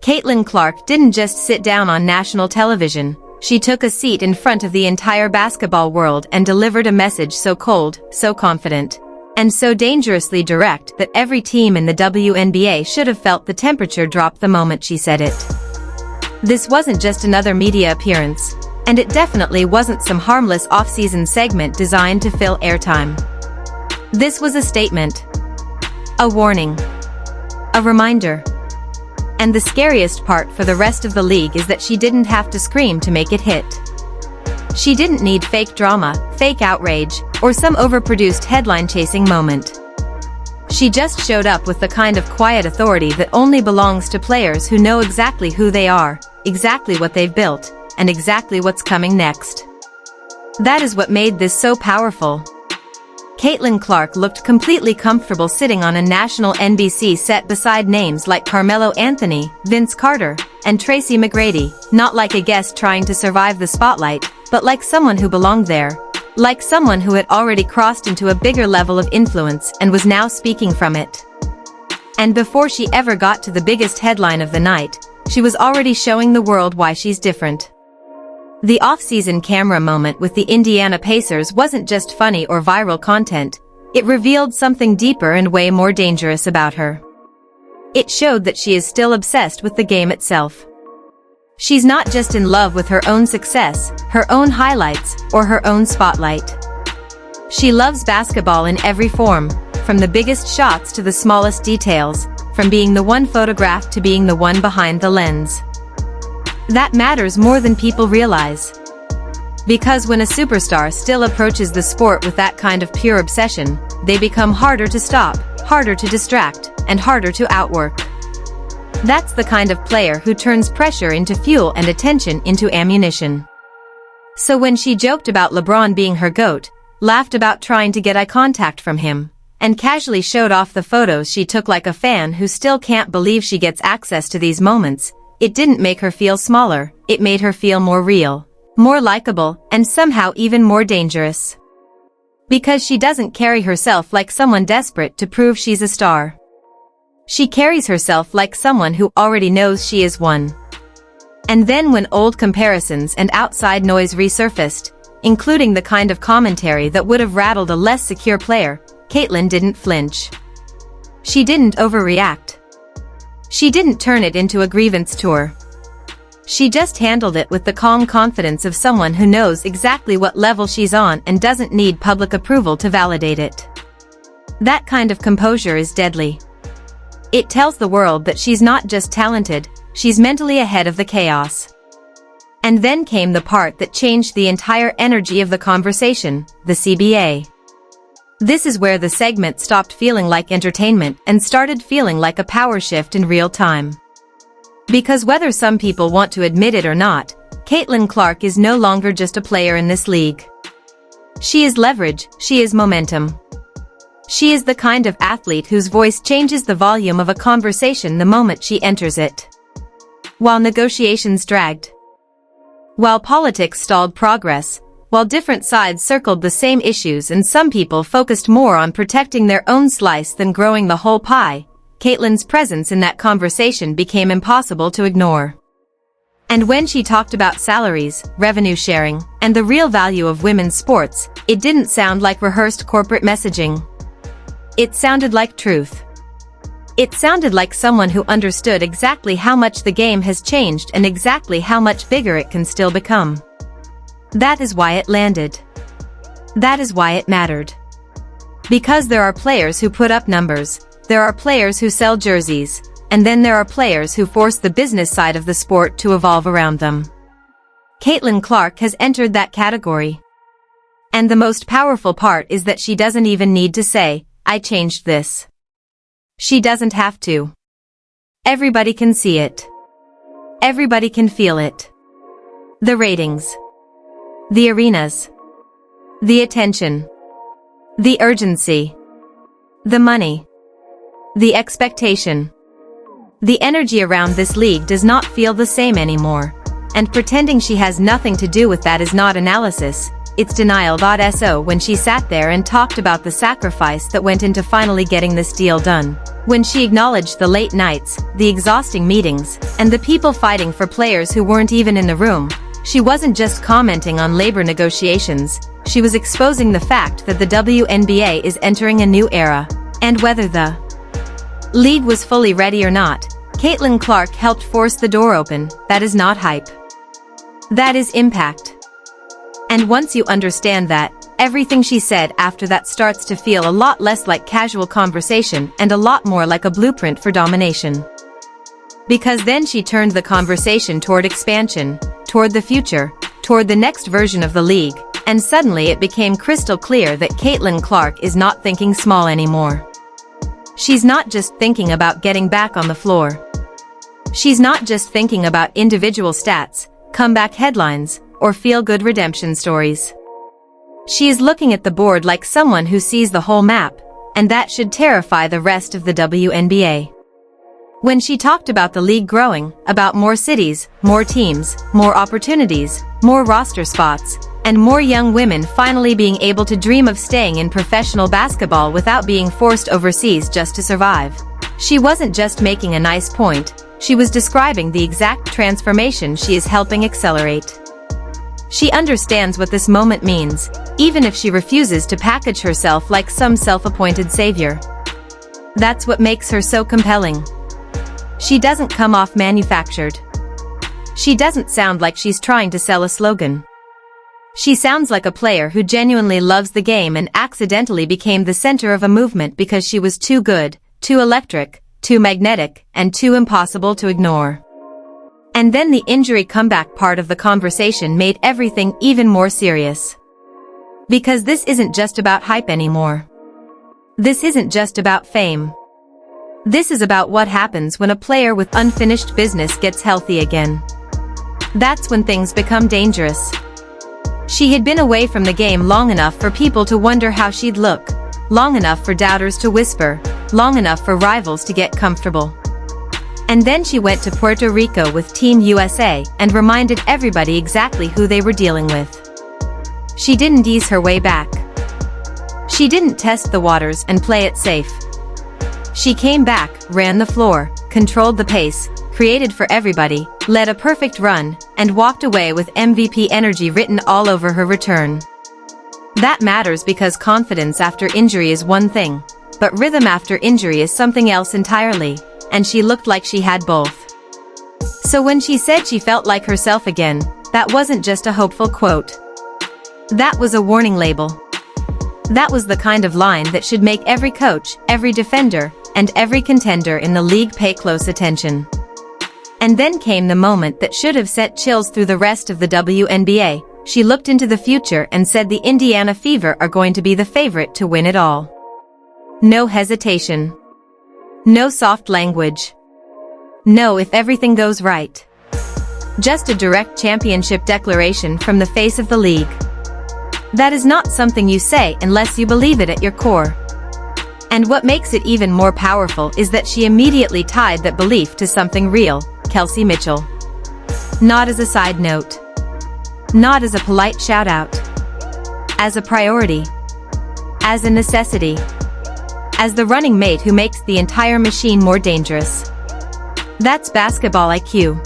Caitlin Clark didn't just sit down on national television, she took a seat in front of the entire basketball world and delivered a message so cold, so confident, and so dangerously direct that every team in the WNBA should have felt the temperature drop the moment she said it. This wasn't just another media appearance, and it definitely wasn't some harmless off-season segment designed to fill airtime. This was a statement. A warning. A reminder. And the scariest part for the rest of the league is that she didn't have to scream to make it hit. She didn't need fake drama, fake outrage, or some overproduced headline-chasing moment. She just showed up with the kind of quiet authority that only belongs to players who know exactly who they are, exactly what they've built, and exactly what's coming next. That is what made this so powerful. Caitlin Clark looked completely comfortable sitting on a national NBC set beside names like Carmelo Anthony, Vince Carter, and Tracy McGrady, not like a guest trying to survive the spotlight, but like someone who belonged there. Like someone who had already crossed into a bigger level of influence and was now speaking from it. And before she ever got to the biggest headline of the night, she was already showing the world why she's different. The off-season camera moment with the Indiana Pacers wasn't just funny or viral content, it revealed something deeper and way more dangerous about her. It showed that she is still obsessed with the game itself. She's not just in love with her own success, her own highlights, or her own spotlight. She loves basketball in every form, from the biggest shots to the smallest details, from being the one photographed to being the one behind the lens. That matters more than people realize. Because when a superstar still approaches the sport with that kind of pure obsession, they become harder to stop, harder to distract, and harder to outwork. That's the kind of player who turns pressure into fuel and attention into ammunition. So when she joked about LeBron being her GOAT, laughed about trying to get eye contact from him, and casually showed off the photos she took like a fan who still can't believe she gets access to these moments, it didn't make her feel smaller, it made her feel more real, more likable, and somehow even more dangerous. Because she doesn't carry herself like someone desperate to prove she's a star. She carries herself like someone who already knows she is one. And then when old comparisons and outside noise resurfaced, including the kind of commentary that would have rattled a less secure player, Caitlin didn't flinch. She didn't overreact. She didn't turn it into a grievance tour. She just handled it with the calm confidence of someone who knows exactly what level she's on and doesn't need public approval to validate it. That kind of composure is deadly. It tells the world that she's not just talented, she's mentally ahead of the chaos. And then came the part that changed the entire energy of the conversation, the CBA. This is where the segment stopped feeling like entertainment and started feeling like a power shift in real time. Because whether some people want to admit it or not, Caitlin Clark is no longer just a player in this league. She is leverage, she is momentum. She is the kind of athlete whose voice changes the volume of a conversation the moment she enters it. While negotiations dragged. While politics stalled progress. While different sides circled the same issues and some people focused more on protecting their own slice than growing the whole pie, Caitlin's presence in that conversation became impossible to ignore. And when she talked about salaries, revenue sharing, and the real value of women's sports, it didn't sound like rehearsed corporate messaging. It sounded like truth. It sounded like someone who understood exactly how much the game has changed and exactly how much bigger it can still become. That is why it landed. That is why it mattered. Because there are players who put up numbers, there are players who sell jerseys, and then there are players who force the business side of the sport to evolve around them. Caitlin Clark has entered that category. And the most powerful part is that she doesn't even need to say, "I changed this." She doesn't have to. Everybody can see it. Everybody can feel it. The ratings. The arenas. The attention. The urgency. The money. The expectation. The energy around this league does not feel the same anymore, and pretending she has nothing to do with that is not analysis, it's denial.so when she sat there and talked about the sacrifice that went into finally getting this deal done. When she acknowledged the late nights, the exhausting meetings, and the people fighting for players who weren't even in the room, she wasn't just commenting on labor negotiations, she was exposing the fact that the WNBA is entering a new era. And whether the league was fully ready or not, Caitlin Clark helped force the door open. That is not hype. That is impact. And once you understand that, everything she said after that starts to feel a lot less like casual conversation and a lot more like a blueprint for domination. Because then she turned the conversation toward expansion, toward the future, toward the next version of the league, and suddenly it became crystal clear that Caitlin Clark is not thinking small anymore. She's not just thinking about getting back on the floor. She's not just thinking about individual stats, comeback headlines, or feel-good redemption stories. She is looking at the board like someone who sees the whole map, and that should terrify the rest of the WNBA. When she talked about the league growing, about more cities, more teams, more opportunities, more roster spots, and more young women finally being able to dream of staying in professional basketball without being forced overseas just to survive, she wasn't just making a nice point, she was describing the exact transformation she is helping accelerate. She understands what this moment means, even if she refuses to package herself like some self-appointed savior. That's what makes her so compelling. She doesn't come off manufactured. She doesn't sound like she's trying to sell a slogan. She sounds like a player who genuinely loves the game and accidentally became the center of a movement because she was too good, too electric, too magnetic, and too impossible to ignore. And then the injury comeback part of the conversation made everything even more serious. Because this isn't just about hype anymore. This isn't just about fame. This is about what happens when a player with unfinished business gets healthy again. That's when things become dangerous. She had been away from the game long enough for people to wonder how she'd look, long enough for doubters to whisper, long enough for rivals to get comfortable. And then she went to Puerto Rico with Team USA and reminded everybody exactly who they were dealing with. She didn't ease her way back. She didn't test the waters and play it safe. She came back, ran the floor, controlled the pace, created for everybody, led a perfect run, and walked away with MVP energy written all over her return. That matters because confidence after injury is one thing, but rhythm after injury is something else entirely, and she looked like she had both. So when she said she felt like herself again, that wasn't just a hopeful quote. That was a warning label. That was the kind of line that should make every coach, every defender, and every contender in the league pay close attention. And then came the moment that should have sent chills through the rest of the WNBA. She looked into the future and said the Indiana Fever are going to be the favorite to win it all. No hesitation. No soft language. No if everything goes right. Just a direct championship declaration from the face of the league. That is not something you say unless you believe it at your core. And what makes it even more powerful is that she immediately tied that belief to something real, Kelsey Mitchell. Not as a side note. Not as a polite shout-out. As a priority. As a necessity. As the running mate who makes the entire machine more dangerous. That's basketball IQ.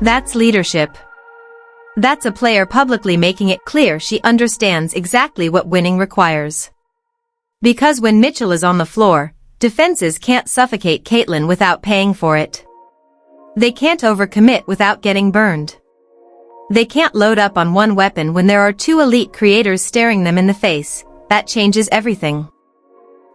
That's leadership. That's a player publicly making it clear she understands exactly what winning requires. Because when Mitchell is on the floor, defenses can't suffocate Caitlin without paying for it. They can't overcommit without getting burned. They can't load up on one weapon when there are two elite creators staring them in the face. That changes everything.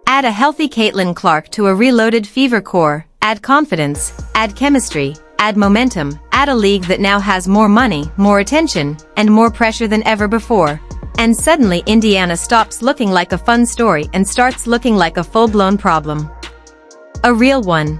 Add a healthy Caitlin Clark to a reloaded Fever core, add confidence, add chemistry, add momentum, add a league that now has more money, more attention, and more pressure than ever before. And suddenly Indiana stops looking like a fun story and starts looking like a full-blown problem. A real one.